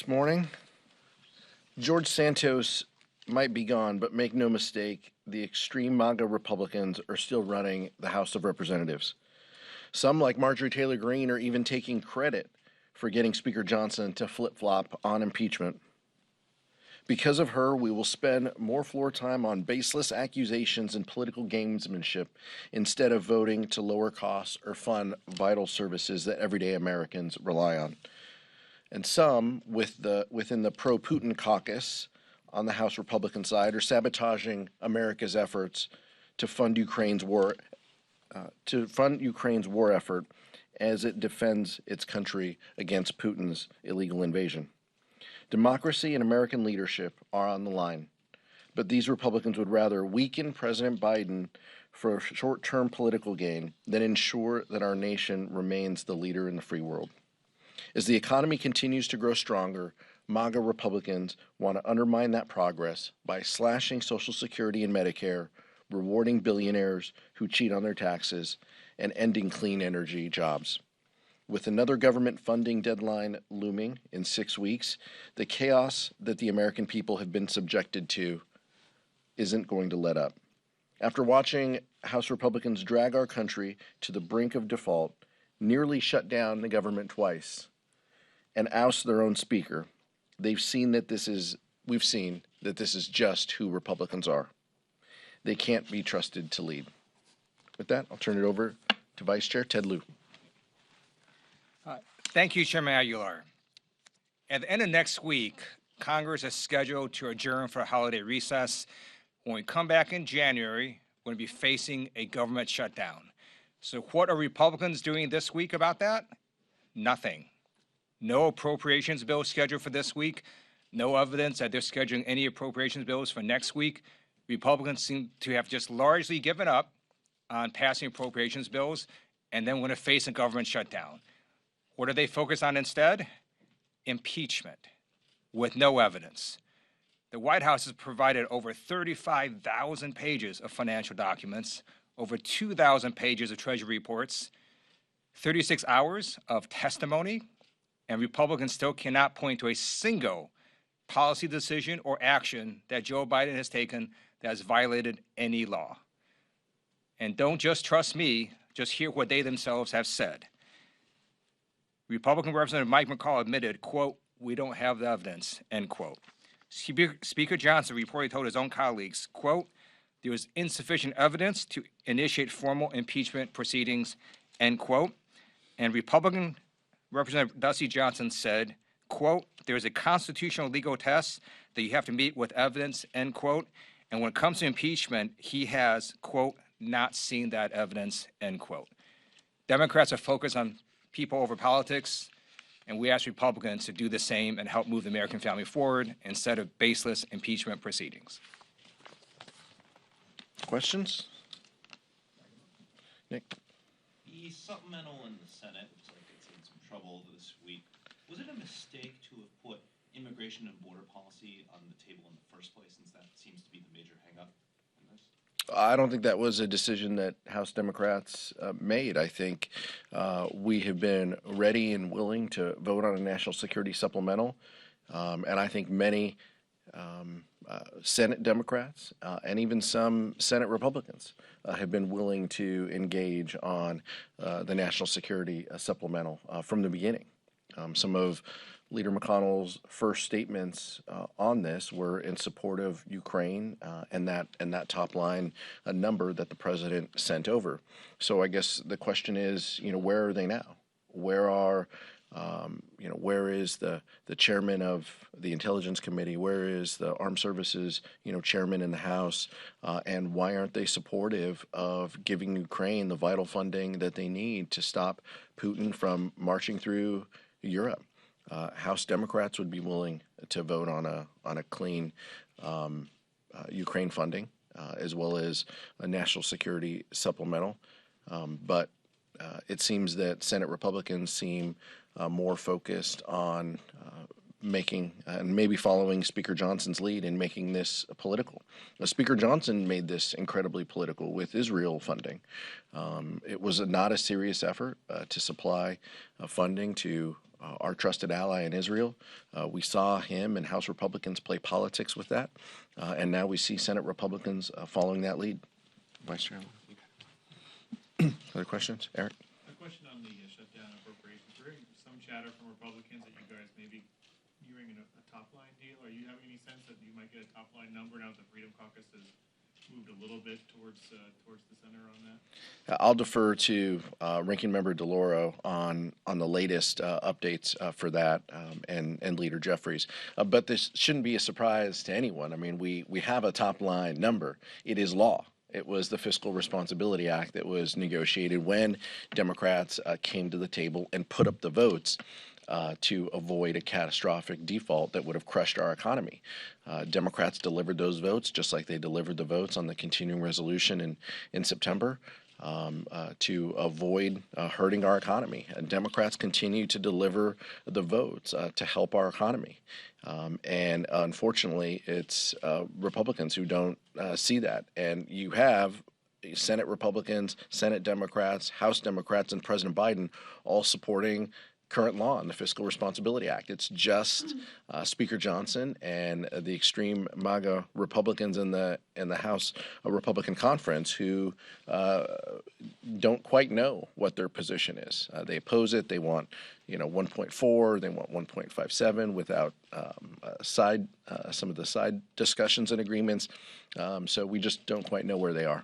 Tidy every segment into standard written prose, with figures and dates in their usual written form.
this morning. George Santos might be gone, but make no mistake, the extreme MAGA Republicans are still running the House of Representatives. Some, like Marjorie Taylor Greene, are even taking credit for getting Speaker Johnson to flip-flop on impeachment. Because of her, we will spend more floor time on baseless accusations and political gamesmanship instead of voting to lower costs or fund vital services that everyday Americans rely on. And some within the pro-Putin caucus on the House Republican side are sabotaging America's efforts to fund Ukraine's war effort as it defends its country against Putin's illegal invasion. Democracy and American leadership are on the line, but these Republicans would rather weaken President Biden for short-term political gain than ensure that our nation remains the leader in the free world. As the economy continues to grow stronger, MAGA Republicans want to undermine that progress by slashing Social Security and Medicare, rewarding billionaires who cheat on their taxes, and ending clean energy jobs. With another government funding deadline looming in 6 weeks, the chaos that the American people have been subjected to isn't going to let up. After watching House Republicans drag our country to the brink of default, nearly shut down the government twice, and oust their own speaker, we've seen that this is just who Republicans are. They can't be trusted to lead. With that, I'll turn it over to Vice Chair Ted Lieu. Thank you, Chairman Aguilar. At the end of next week, Congress is scheduled to adjourn for a holiday recess. When we come back in January, we're going to be facing a government shutdown. So what are Republicans doing this week about that? Nothing. No appropriations bill scheduled for this week. No evidence that they're scheduling any appropriations bills for next week. Republicans seem to have just largely given up on passing appropriations bills, and then we're going to face a government shutdown. What are they focused on instead? Impeachment, with no evidence. The White House has provided over 35,000 pages of financial documents, over 2,000 pages of Treasury reports, 36 hours of testimony, and Republicans still cannot point to a single policy decision or action that Joe Biden has taken that has violated any law. And don't just trust me, just hear what they themselves have said. Republican Representative Mike McCall admitted, quote, "We don't have the evidence," end quote. Speaker Johnson reportedly told his own colleagues, quote, "There was insufficient evidence to initiate formal impeachment proceedings," end quote. And Republican Representative Dusty Johnson said, quote, "There is a constitutional legal test that you have to meet with evidence," end quote. And when it comes to impeachment, he has, quote, "not seen that evidence," end quote. Democrats are focused on people over politics, and we ask Republicans to do the same and help move the American family forward instead of baseless impeachment proceedings. Questions? Nick? The supplemental in the Senate looks like it's in some trouble this week. Was it a mistake to have put immigration and border policy on the table in the first place, since that seems to be the major hang-up in this? I don't think that was a decision that House Democrats made. I think we have been ready and willing to vote on a national security supplemental, and I think many Senate Democrats and even some Senate Republicans have been willing to engage on the national security supplemental from the beginning. Some of Leader McConnell's first statements on this were in support of Ukraine and that top line number that the president sent over. So I guess the question is, where are they now? Where are where is the chairman of the Intelligence Committee? Where is the Armed Services, chairman in the House? And why aren't they supportive of giving Ukraine the vital funding that they need to stop Putin from marching through Europe? House Democrats would be willing to vote on a clean Ukraine funding as well as a national security supplemental, but it seems that Senate Republicans seem more focused on making and maybe following Speaker Johnson's lead in making this political. Speaker Johnson made this incredibly political with Israel funding. It was not a serious effort to supply funding to our trusted ally in Israel. We saw him and House Republicans play politics with that, and now we see Senate Republicans following that lead. Vice Chair. Other questions? Eric? A question on the shutdown appropriations. We're hearing some chatter from Republicans that you guys may be hearing a top-line deal. Are you having any sense that you might get a top-line number now that the Freedom Caucus has moved a little bit towards the center on that? I'll defer to Ranking Member DeLauro on the latest updates for that, and Leader Jeffries. But this shouldn't be a surprise to anyone. I mean, we have a top-line number. It is law. It was the Fiscal Responsibility Act that was negotiated when Democrats came to the table and put up the votes to avoid a catastrophic default that would have crushed our economy. Democrats delivered those votes just like they delivered the votes on the continuing resolution in September to avoid hurting our economy. And Democrats continue to deliver the votes to help our economy. And unfortunately, it's Republicans who don't see that. And you have Senate Republicans, Senate Democrats, House Democrats, and President Biden all supporting current law in the Fiscal Responsibility Act. It's just Speaker Johnson and the extreme MAGA Republicans in the House Republican Conference who don't quite know what their position is. They oppose it. They want 1.4. They want 1.57 without some of the side discussions and agreements. So we just don't quite know where they are.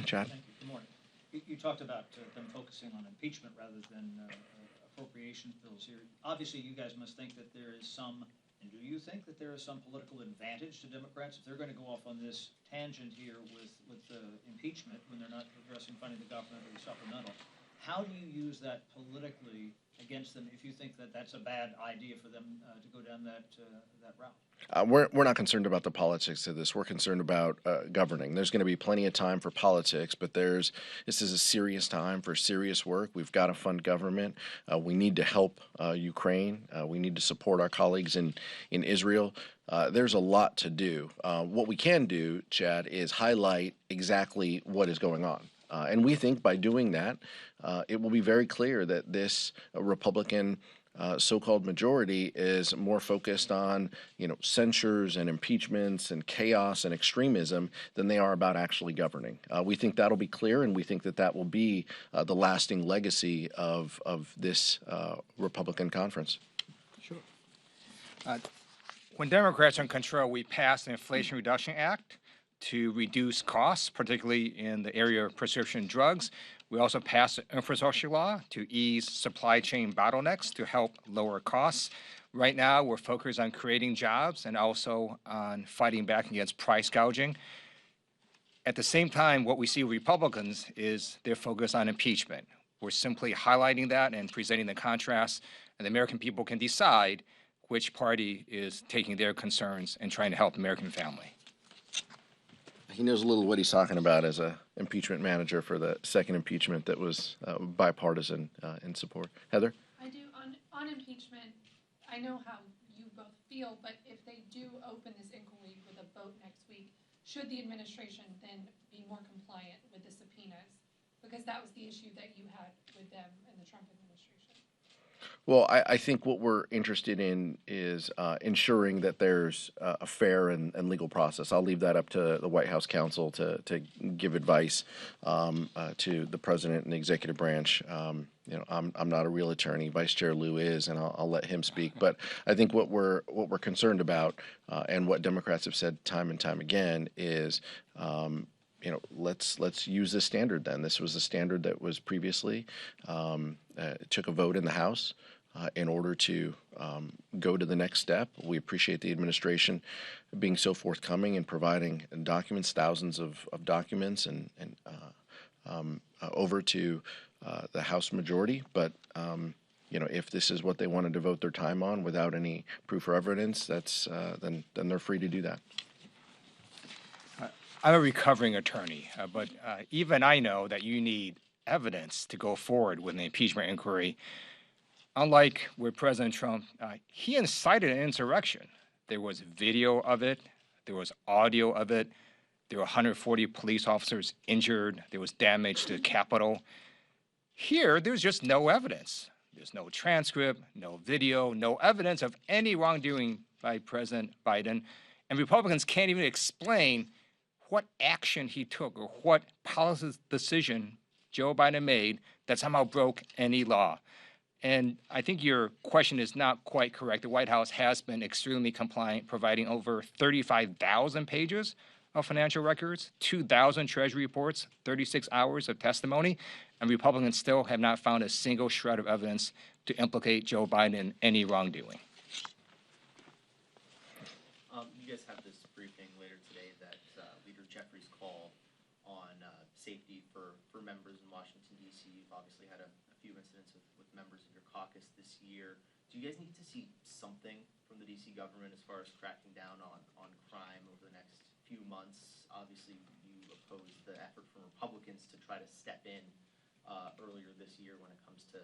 Chad? Thank you. Good morning. You talked about them focusing on impeachment rather than appropriation bills here. Obviously, you guys must think that there is some, and do you think that there is some political advantage to Democrats if they're going to go off on this tangent here with impeachment when they're not addressing funding the government or the supplemental? How do you use that politically against them if you think that that's a bad idea for them to go down that route? We're not concerned about the politics of this. We're concerned about governing. There's going to be plenty of time for politics, but this is a serious time for serious work. We've got to fund government. We need to help Ukraine. We need to support our colleagues in Israel. There's a lot to do. What we can do, Chad, is highlight exactly what is going on. And we think by doing that, it will be very clear that this Republican so-called majority is more focused on, censures and impeachments and chaos and extremism than they are about actually governing. We think that'll be clear, and we think that will be the lasting legacy of this Republican conference. Sure. When Democrats are in control, we passed the Inflation Reduction Act to reduce costs, particularly in the area of prescription drugs. We also passed an infrastructure law to ease supply chain bottlenecks to help lower costs. Right now, we're focused on creating jobs and also on fighting back against price gouging. At the same time, what we see with Republicans is they're focused on impeachment. We're simply highlighting that and presenting the contrast, and the American people can decide which party is taking their concerns and trying to help the American family. He knows a little what he's talking about as a impeachment manager for the second impeachment that was bipartisan in support. Heather? I do. On impeachment, I know how you both feel, but if they do open this inquiry with a vote next week, should the administration then be more compliant with the subpoenas? Because that was the issue that you had with them and the Trump administration. Well, I think what we're interested in is ensuring that there's a fair and legal process. I'll leave that up to the White House counsel to give advice to the president and the executive branch. I'm not a real attorney. Vice Chair Lieu is, and I'll let him speak. But I think what we're concerned about, and what Democrats have said time and time again, is let's use this standard then. This was a standard that was previously took a vote in the House in order to go to the next step. We appreciate the administration being so forthcoming and providing documents, thousands of documents, and over to the House majority. But if this is what they want to devote their time on without any proof or evidence, that's then they're free to do that. I'm a recovering attorney, but even I know that you need evidence to go forward with an impeachment inquiry. Unlike with President Trump, he incited an insurrection. There was video of it. There was audio of it. There were 140 police officers injured. There was damage to the Capitol. Here, there's just no evidence. There's no transcript, no video, no evidence of any wrongdoing by President Biden. And Republicans can't even explain what action he took or what policy decision Joe Biden made that somehow broke any law. And I think your question is not quite correct. The White House has been extremely compliant, providing over 35,000 pages of financial records, 2,000 Treasury reports, 36 hours of testimony, and Republicans still have not found a single shred of evidence to implicate Joe Biden in any wrongdoing. You guys have this briefing later today that Leader Jeffrey's call on safety for members in Washington, D.C. You've obviously had a few incidents with members of your caucus this year. Do you guys need to see something from the D.C. government as far as cracking down on crime over the next few months? Obviously, you opposed the effort from Republicans to try to step in earlier this year when it comes to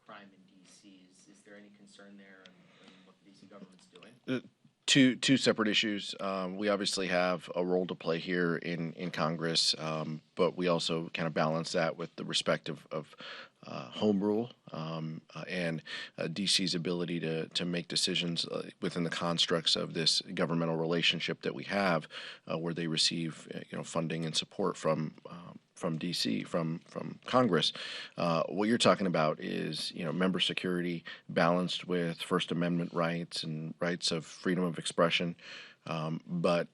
crime in D.C. Is there any concern there in what the D.C. government's doing? Two separate issues. We obviously have a role to play here in Congress, but we also kind of balance that with the respect of home rule and DC's ability to make decisions within the constructs of this governmental relationship that we have, where they receive funding and support from DC, from Congress. What you're talking about is member security balanced with First Amendment rights and rights of freedom of expression. But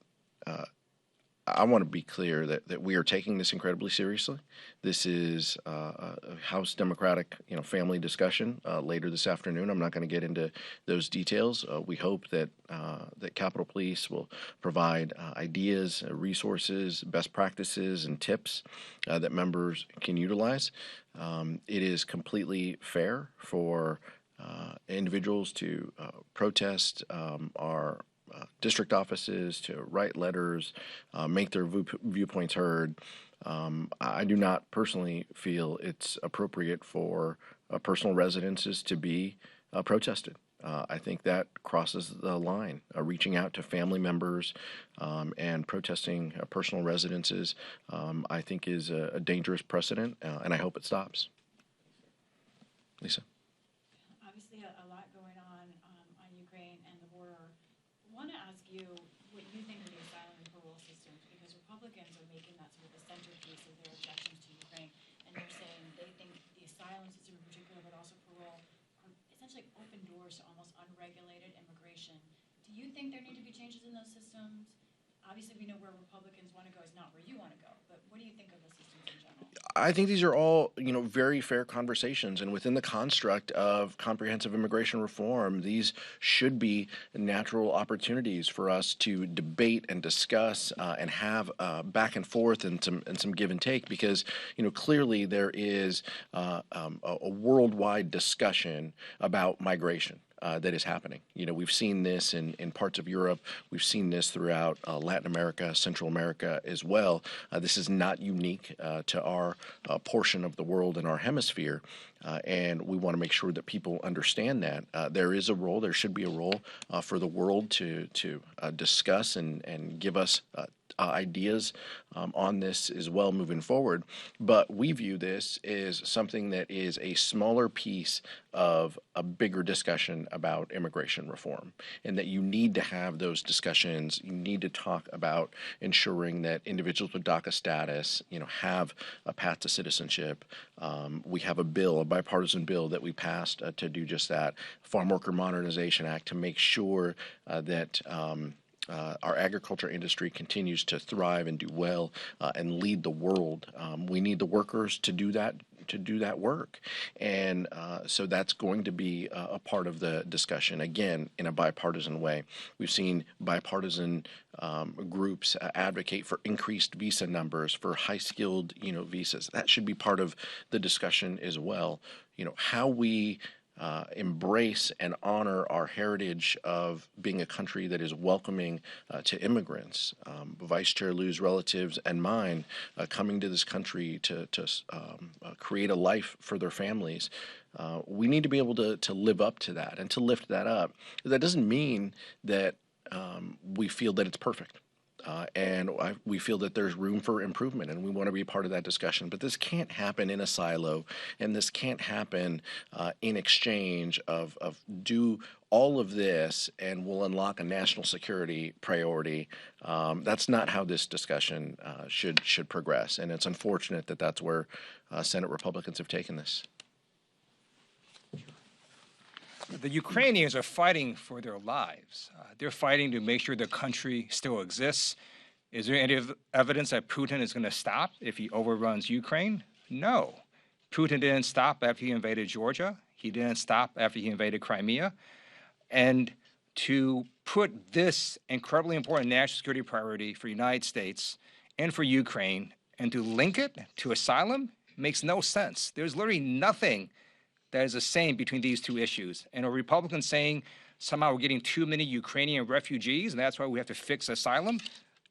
I want to be clear that we are taking this incredibly seriously. This is a House Democratic family discussion later this afternoon. I'm not going to get into those details. We hope that Capitol Police will provide ideas, resources, best practices, and tips that members can utilize. It is completely fair for individuals to protest our district offices, to write letters, make their viewpoints heard. I do not personally feel it's appropriate for personal residences to be protested. I think that crosses the line. Reaching out to family members and protesting personal residences, I think, is a dangerous precedent, and I hope it stops. Lisa. Obviously, a lot going on Ukraine and the border. I want to ask you what you think of the asylum and parole systems, because Republicans are making that sort of the centerpiece of their objections to Ukraine, and they're saying they think the asylum system in particular, but also parole, are essentially open doors to almost unregulated immigration. Do you think there need to be changes in those systems? Obviously, we know where Republicans want to go is not where you want to go, but what do you think of the systems in general? I think these are all, very fair conversations, and within the construct of comprehensive immigration reform, these should be natural opportunities for us to debate and discuss and have back and forth and some give and take, because clearly there is a worldwide discussion about migration. That is happening. We've seen this in parts of Europe. We've seen this throughout Latin America, Central America as well. This is not unique to our portion of the world in our hemisphere. And we want to make sure that people understand that there is a role, there should be a role for the world to discuss and give us ideas on this as well moving forward. But we view this as something that is a smaller piece of a bigger discussion about immigration reform, and that you need to have those discussions. You need to talk about ensuring that individuals with DACA status, have a path to citizenship. We have a bipartisan bill that we passed to do just that, Farm Worker Modernization Act, to make sure that our agriculture industry continues to thrive and do well and lead the world. We need the workers to do that work, and so that's going to be a part of the discussion, again, in a bipartisan way. We've seen bipartisan groups advocate for increased visa numbers for high-skilled visas. That should be part of the discussion as well. How we embrace and honor our heritage of being a country that is welcoming to immigrants. Vice Chair Lieu's relatives and mine coming to this country to create a life for their families. We need to be able to live up to that and to lift that up. That doesn't mean that we feel that it's perfect. We feel that there's room for improvement, and we want to be part of that discussion. But this can't happen in a silo, and this can't happen in exchange of do all of this and we'll unlock a national security priority. That's not how this discussion should progress, and it's unfortunate that that's where Senate Republicans have taken this. The Ukrainians are fighting for their lives. They're fighting to make sure their country still exists. Is there any evidence that Putin is going to stop if he overruns Ukraine? No. Putin didn't stop after he invaded Georgia. He didn't stop after he invaded Crimea. And to put this incredibly important national security priority for the United States and for Ukraine and to link it to asylum makes no sense. There's literally nothing that is the same between these two issues. And are Republicans saying somehow we're getting too many Ukrainian refugees and that's why we have to fix asylum?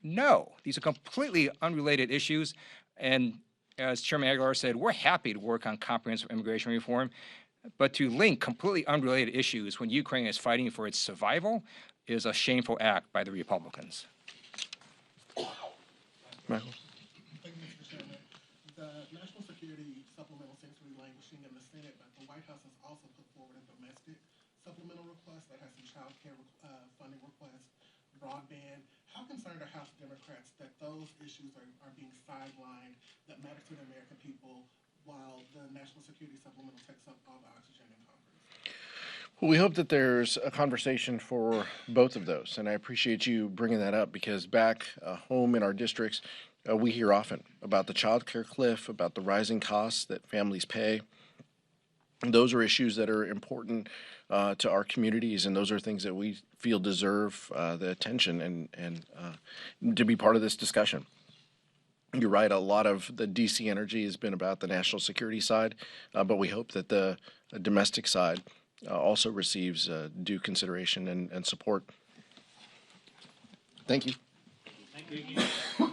No, these are completely unrelated issues. And as Chairman Aguilar said, we're happy to work on comprehensive immigration reform, but to link completely unrelated issues when Ukraine is fighting for its survival is a shameful act by the Republicans. Michael? Thank you, Mr. Chairman. The national security supplemental seems to be languishing in the Senate, but the White House has also put forward a domestic supplemental request that has some child care funding requests, broadband. How concerned are House Democrats that those issues are being sidelined that matter to the American people while the national security supplemental takes up all the oxygen in Congress? Well, we hope that there's a conversation for both of those, and I appreciate you bringing that up because back home in our districts, we hear often about the child care cliff, about the rising costs that families pay. Those are issues that are important to our communities, and those are things that we feel deserve the attention and to be part of this discussion. You're right, a lot of the DC energy has been about the national security side, but we hope that the domestic side also receives due consideration and support. Thank you. Thank you.